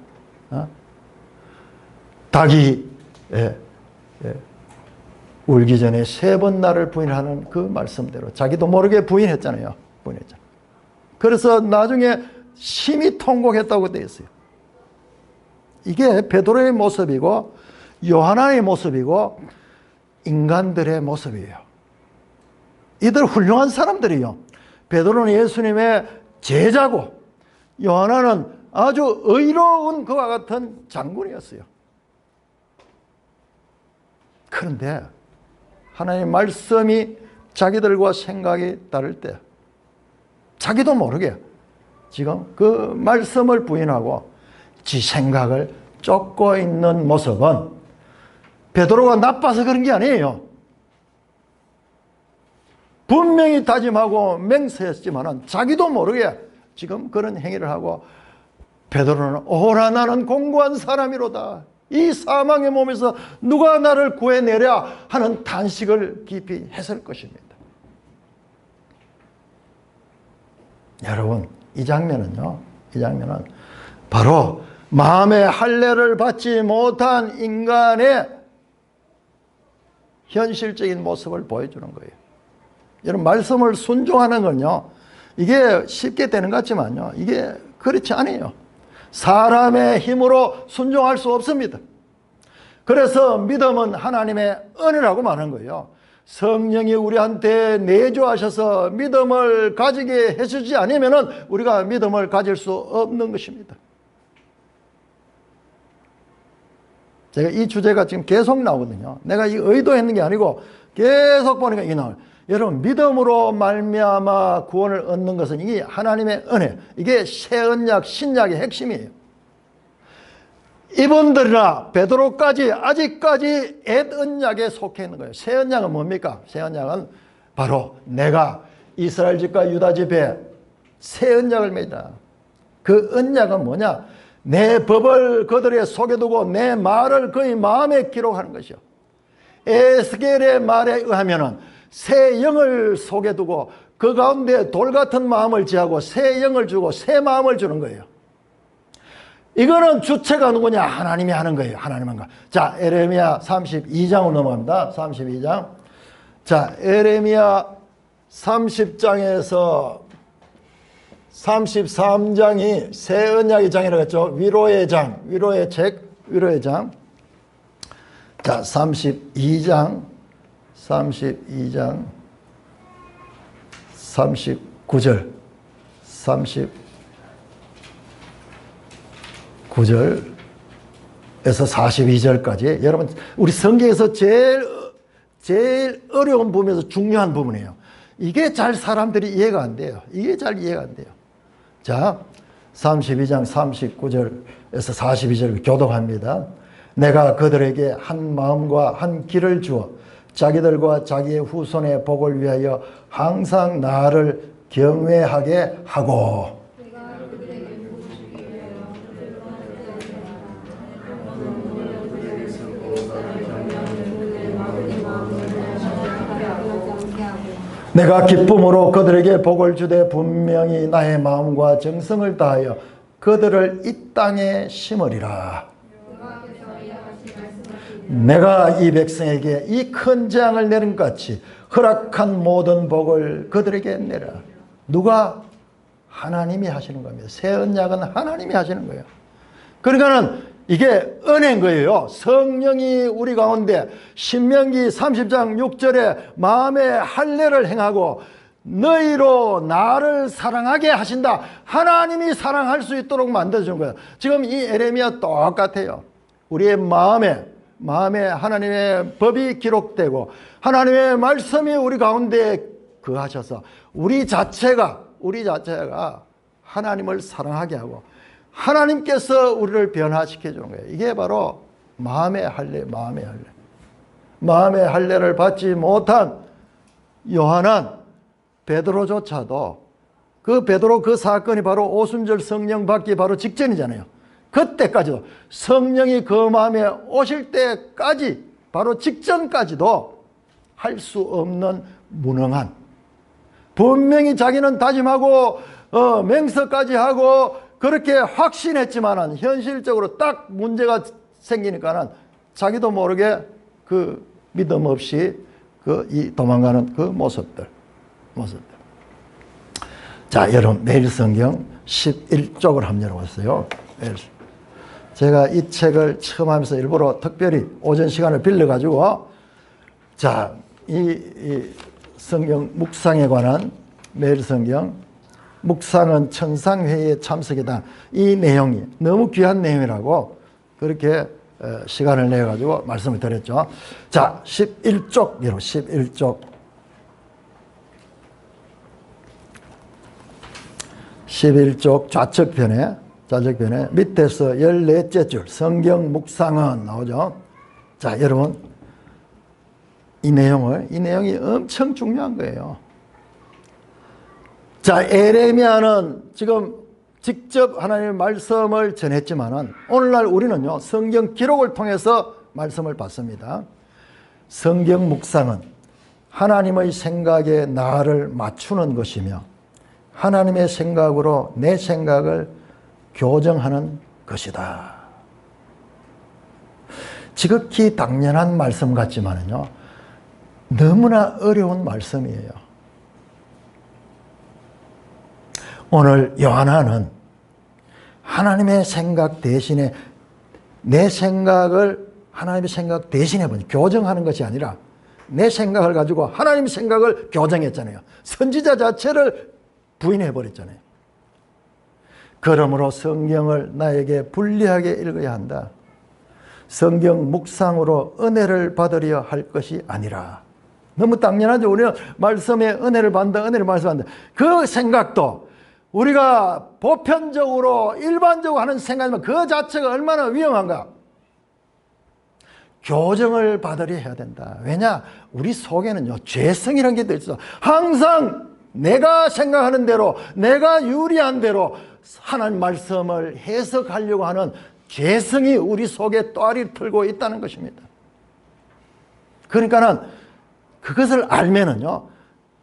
닭이 울기 전에 3번 나를 부인하는 그 말씀대로 자기도 모르게 부인했잖아요. 그래서 나중에 심히 통곡했다고 되어 있어요. 이게 베드로의 모습이고 요한의 모습이고 인간들의 모습이에요. 이들 훌륭한 사람들이요. 베드로는 예수님의 제자고 요한은 아주 의로운 그와 같은 장군이었어요. 그런데 하나님의 말씀이 자기들과 생각이 다를 때 자기도 모르게 지금 그 말씀을 부인하고 지 생각을 쫓고 있는 모습은 베드로가 나빠서 그런 게 아니에요. 분명히 다짐하고 맹세했지만 자기도 모르게 지금 그런 행위를 하고 베드로는 오라 나는 공고한 사람이로다. 이 사망의 몸에서 누가 나를 구해내랴 하는 탄식을 깊이 했을 것입니다. 여러분, 이 장면은 바로 마음의 할례를 받지 못한 인간의 현실적인 모습을 보여주는 거예요. 여러분, 말씀을 순종하는 건요, 이게 쉽게 되는 것 같지만요, 이게 그렇지 않아요. 사람의 힘으로 순종할 수 없습니다. 그래서 믿음은 하나님의 은혜라고 말하는 거예요. 성령이 우리한테 내주하셔서 믿음을 가지게 해주지 않으면 우리가 믿음을 가질 수 없는 것입니다. 제가 이 주제가 지금 계속 나오거든요. 내가 이 의도했는 게 아니고 계속 보니까 이게 나와요. 여러분, 믿음으로 말미암아 구원을 얻는 것은 이게 하나님의 은혜, 이게 새 언약, 신약의 핵심이에요. 이분들이나 베드로까지 아직까지 옛 언약에 속해 있는 거예요. 새 언약은 뭡니까? 새 언약은 바로 내가 이스라엘 집과 유다 집에 새 언약을 맺다. 그 언약은 뭐냐? 내 법을 그들의 속에 두고 내 말을 그의 마음에 기록하는 것이요. 에스겔의 말에 의하면은 새 영을 속에 두고 그 가운데 돌 같은 마음을 지하고 새 영을 주고 새 마음을 주는 거예요. 이거는 주체가 누구냐? 하나님이 하는 거예요. 하나님 한 거. 자, 에레미야 32장으로 넘어갑니다. 32장. 자, 에레미야 30장에서 33장이 새 언약의 장이라고 했죠. 위로의 장, 위로의 책, 위로의 장. 자, 32장 39절 39절에서 42절까지 여러분, 우리 성경에서 제일 어려운 부분에서 중요한 부분이에요. 이게 잘 사람들이 이해가 안 돼요. 이게 잘 이해가 안 돼요. 자, 32장 39절에서 42절 교독합니다. 내가 그들에게 한 마음과 한 길을 주어 자기들과 자기의 후손의 복을 위하여 항상 나를 경외하게 하고, 내가 기쁨으로 그들에게 복을 주되 분명히 나의 마음과 정성을 다하여 그들을 이 땅에 심으리라. 내가 이 백성에게 이 큰 재앙을 내린 것 같이 허락한 모든 복을 그들에게 내라. 누가? 하나님이 하시는 겁니다. 새 언약은 하나님이 하시는 거예요. 그러니까는 이게 은혜인 거예요. 성령이 우리 가운데 신명기 30장 6절에 마음의 할례를 행하고 너희로 나를 사랑하게 하신다. 하나님이 사랑할 수 있도록 만들어준 거예요. 지금 이 에레미야 똑같아요. 우리의 마음에 하나님의 법이 기록되고 하나님의 말씀이 우리 가운데 거하셔서 우리 자체가 하나님을 사랑하게 하고 하나님께서 우리를 변화시켜 주는 거예요. 이게 바로 마음의 할례. 마음의 할례를 받지 못한 요한은 베드로조차도 베드로 그 사건이 바로 오순절 성령 받기 바로 직전이잖아요. 그때까지도 성령이 그 마음에 오실 때까지 바로 직전까지도 할 수 없는 무능한, 분명히 자기는 다짐하고 맹세까지 하고 그렇게 확신했지만은 현실적으로 딱 문제가 생기니까는 자기도 모르게 그 믿음 없이 이 도망가는 그 모습들. 자, 여러분, 매일 성경 11쪽을 한번 열어봤어요. 제가 이 책을 처음 하면서 일부러 특별히 오전 시간을 빌려가지고, 자, 이 성경 묵상에 관한 매일 성경, 묵상은 천상회의에 참석이다. 이 내용이 너무 귀한 내용이라고 그렇게 시간을 내가지고 말씀을 드렸죠. 자, 11쪽, 여러분, 11쪽. 11쪽 좌측편에 밑에서 14째 줄 성경 묵상은 나오죠. 자, 여러분, 이 내용이 엄청 중요한 거예요. 자, 에레미야는 지금 직접 하나님의 말씀을 전했지만은 오늘날 우리는요, 성경 기록을 통해서 말씀을 받습니다. 성경 묵상은 하나님의 생각에 나를 맞추는 것이며 하나님의 생각으로 내 생각을 교정하는 것이다. 지극히 당연한 말씀 같지만은요, 너무나 어려운 말씀이에요. 오늘 요한은 하나님의 생각 대신에 내 생각을 하나님의 생각 대신에 교정하는 것이 아니라 내 생각을 가지고 하나님의 생각을 교정했잖아요. 선지자 자체를 부인해버렸잖아요. 그러므로 성경을 나에게 분리하게 읽어야 한다. 성경 묵상으로 은혜를 받으려 할 것이 아니라. 너무 당연하죠. 우리는 말씀에 은혜를 받는다, 은혜를 말씀한다. 그 생각도 우리가 보편적으로 일반적으로 하는 생각이면 그 자체가 얼마나 위험한가. 교정을 받으려 해야 된다. 왜냐? 우리 속에는요, 죄성이라는 게 들어있어. 항상 내가 생각하는 대로, 내가 유리한 대로 하나님 말씀을 해석하려고 하는 죄성이 우리 속에 또아리를 틀고 있다는 것입니다. 그러니까는 그것을 알면은요,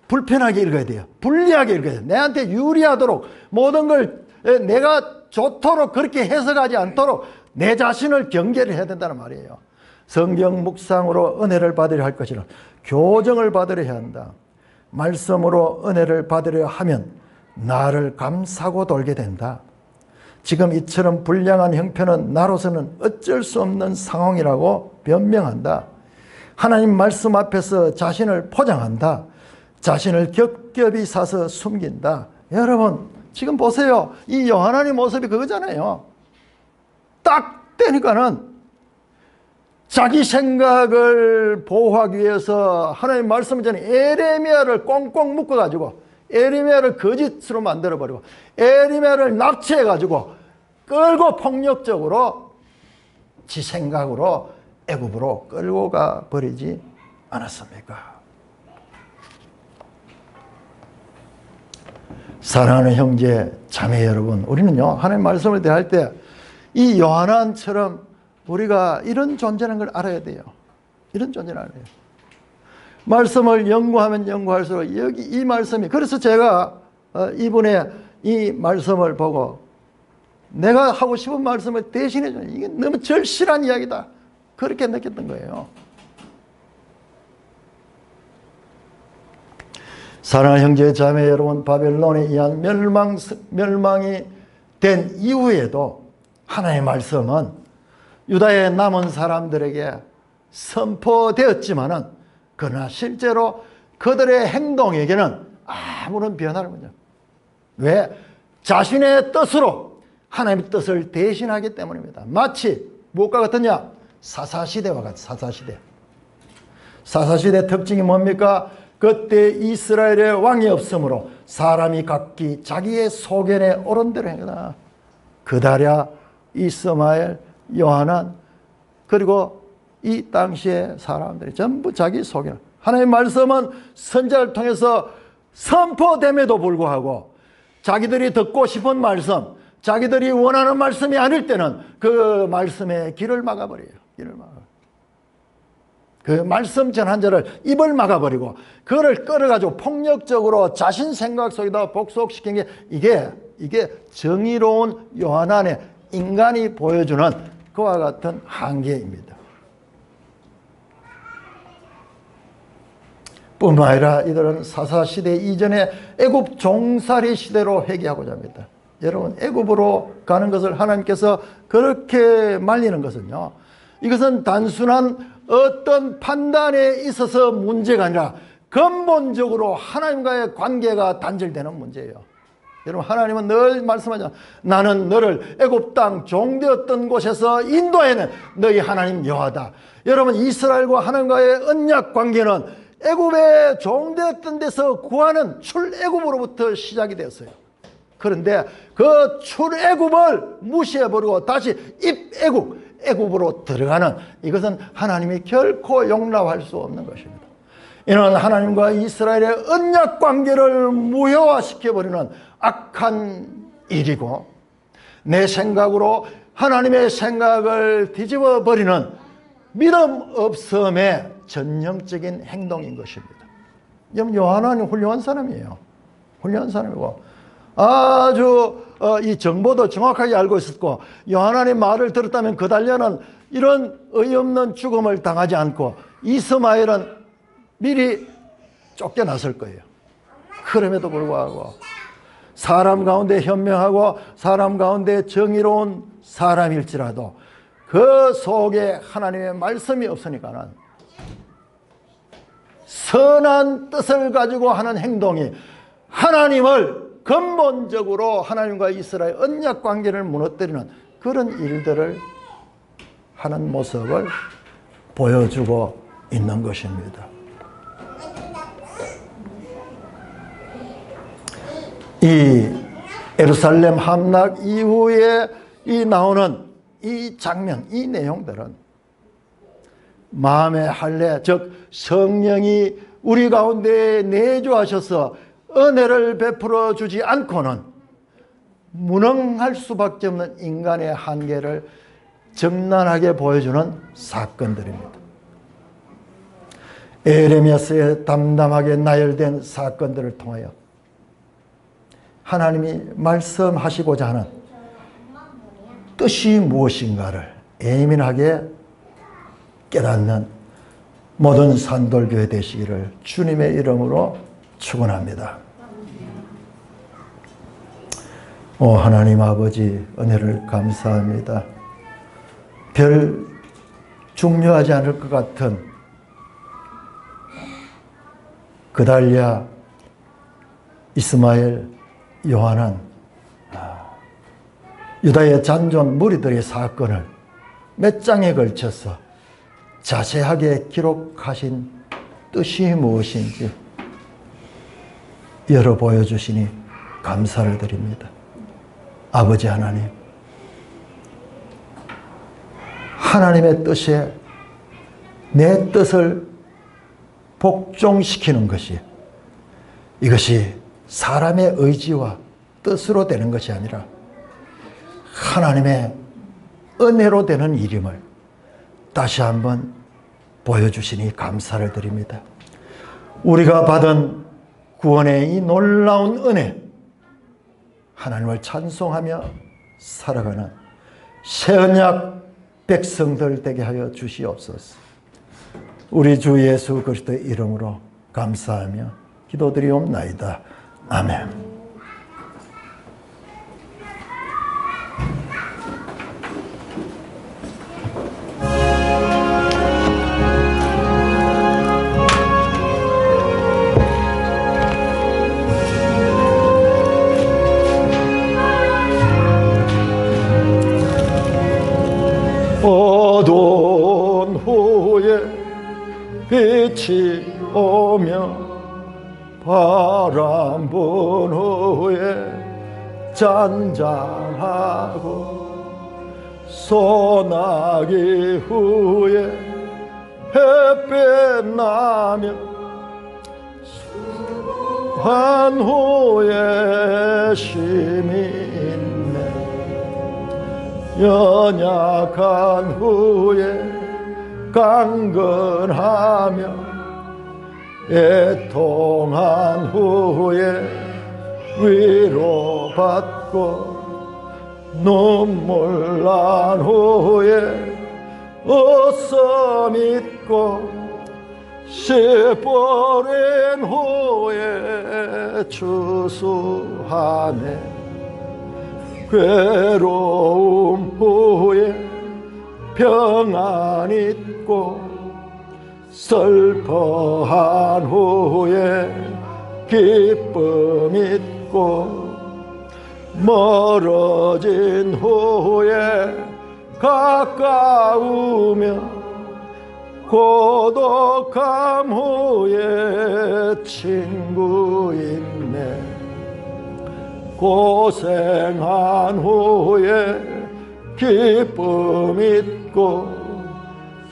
불편하게 읽어야 돼요. 불리하게 읽어야 돼요. 내한테 유리하도록 모든 걸 내가 좋도록 그렇게 해석하지 않도록 내 자신을 경계를 해야 된다는 말이에요. 성경 묵상으로 은혜를 받으려 할 것이라 교정을 받으려 해야 한다. 말씀으로 은혜를 받으려 하면 나를 감싸고 돌게 된다. 지금 이처럼 불량한 형편은 나로서는 어쩔 수 없는 상황이라고 변명한다. 하나님 말씀 앞에서 자신을 포장한다. 자신을 겹겹이 사서 숨긴다. 여러분 지금 보세요. 이 요한의 모습이 그거잖아요. 딱 되니까는 자기 생각을 보호하기 위해서 하나님 말씀을 전에 에레미야를 꽁꽁 묶어가지고 에레미야를 거짓으로 만들어버리고 에레미야를 납치해가지고 끌고 폭력적으로 지 생각으로 애굽으로 끌고 가 버리지 않았습니까? 사랑하는 형제 자매 여러분, 우리는요 하나님 말씀을 대할 때 이 요한처럼 우리가 이런 존재라는 걸 알아야 돼요. 이런 존재를 알아야 돼요. 말씀을 연구하면 연구할수록 여기 이 말씀이, 그래서 제가 이분의 이 말씀을 보고 내가 하고 싶은 말씀을 대신해 주는, 이게 너무 절실한 이야기다, 그렇게 느꼈던 거예요. 사랑하는 형제 자매 여러분, 바벨론에 의한 멸망이 된 이후에도 하나님의 말씀은 유다의 남은 사람들에게 선포되었지만은 그러나 실제로 그들의 행동에게는 아무런 변화를 없죠. 왜? 자신의 뜻으로 하나님의 뜻을 대신하기 때문입니다. 마치 무엇과 같으냐? 사사시대와 같은 사사시대. 사사시대 특징이 뭡니까? 그때 이스라엘의 왕이 없으므로 사람이 각기 자기의 소견에 옳은 대로 행하다. 그다랴, 이스마엘, 요하난, 그리고 이 당시의 사람들이 전부 자기 소견. 하나님의 말씀은 선지자를 통해서 선포됨에도 불구하고 자기들이 듣고 싶은 말씀, 자기들이 원하는 말씀이 아닐 때는 그 말씀의 길을 막아버려요. 길을 막아. 그 말씀 전한 자를 입을 막아버리고 그를 끌어가지고 폭력적으로 자신 생각 속에다 복속시킨 게 이게 정의로운 요한안의 인간이 보여주는 그와 같은 한계입니다. 뿐만 아니라 이들은 사사시대 이전에 애굽 종살이 시대로 회귀하고자 합니다. 여러분, 애굽으로 가는 것을 하나님께서 그렇게 말리는 것은요, 이것은 단순한 어떤 판단에 있어서 문제가 아니라 근본적으로 하나님과의 관계가 단절되는 문제예요. 여러분, 하나님은 늘 말씀하잖아요. 나는 너를 애굽 땅 종되었던 곳에서 인도해낸 너희 하나님 여호와다. 여러분, 이스라엘과 하나님과의 언약 관계는 애굽에 종되었던 데서 구하는 출애굽으로부터 시작이 되었어요. 그런데 그 출애굽을 무시해버리고 다시 애굽으로 들어가는, 이것은 하나님이 결코 용납할 수 없는 것입니다. 이는 하나님과 이스라엘의 언약 관계를 무효화시켜버리는 악한 일이고, 내 생각으로 하나님의 생각을 뒤집어 버리는 믿음 없음의 전형적인 행동인 것입니다. 여러분, 요한은 훌륭한 사람이에요. 훌륭한 사람이고 아주 이 정보도 정확하게 알고 있었고, 요한의 말을 들었다면 그달려는 이런 어이없는 죽음을 당하지 않고 이스마엘은 미리 쫓겨났을 거예요. 그럼에도 불구하고 사람 가운데 현명하고 사람 가운데 정의로운 사람일지라도 그 속에 하나님의 말씀이 없으니까는 선한 뜻을 가지고 하는 행동이 하나님을 근본적으로 하나님과 이스라엘 언약 관계를 무너뜨리는 그런 일들을 하는 모습을 보여주고 있는 것입니다. 이 예루살렘 함락 이후에 나오는 이 장면, 이 내용들은 마음의 할례, 즉 성령이 우리 가운데 내주하셔서 은혜를 베풀어 주지 않고는 무능할 수밖에 없는 인간의 한계를 적나라하게 보여주는 사건들입니다. 에레미야서에 담담하게 나열된 사건들을 통하여 하나님이 말씀하시고자 하는 뜻이 무엇인가를 예민하게 깨닫는 모든 산돌교회 되시기를 주님의 이름으로 축원합니다. 오 하나님 아버지, 은혜를 감사합니다. 별 중요하지 않을 것 같은 그달랴, 이스마엘, 요한은 유다의 잔존 무리들의 사건을 몇 장에 걸쳐서 자세하게 기록하신 뜻이 무엇인지 열어 보여주시니 감사를 드립니다. 아버지 하나님, 하나님의 뜻에 내 뜻을 복종시키는 것이, 이것이 사람의 의지와 뜻으로 되는 것이 아니라 하나님의 은혜로 되는 일임을 다시 한번 보여주시니 감사를 드립니다. 우리가 받은 구원의 이 놀라운 은혜, 하나님을 찬송하며 살아가는 새 언약 백성들 되게 하여 주시옵소서. 우리 주 예수 그리스도의 이름으로 감사하며 기도드리옵나이다. 아멘. 어두운 후에 빛이 오며 바람 분 후에 잔잔하고 소나기 후에 햇빛 나며 한 후에 쉼이 연약한 후에 강건하며 애통한 후에 위로받고 눈물 난 후에 어서 믿고 씨버린 후에 추수하네. 괴로움 후에 평안 있고 슬퍼한 후에 기쁨 있고 멀어진 후에 가까우며 고독함 후에 친구 있네. 고생한 후에 기쁨 있고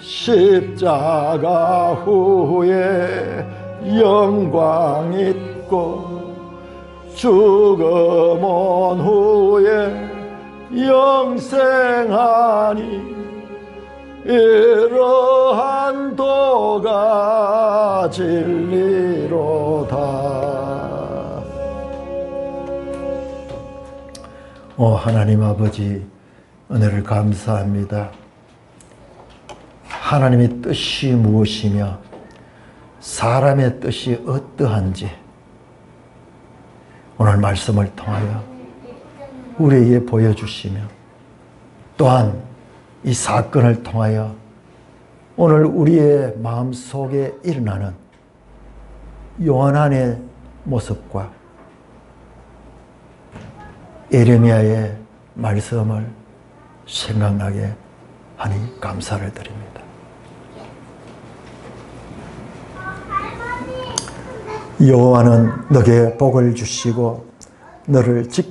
십자가 후에 영광 있고 죽음 온 후에 영생하니 이러한 도가 진리로다. 하나님 아버지, 은혜를 감사합니다. 하나님의 뜻이 무엇이며 사람의 뜻이 어떠한지 오늘 말씀을 통하여 우리에게 보여주시며, 또한 이 사건을 통하여 오늘 우리의 마음속에 일어나는 요한의 모습과 에레미야의 말씀을 생각나게 하니 감사를 드립니다. 여호와는 너에게 복을 주시고 너를 지켜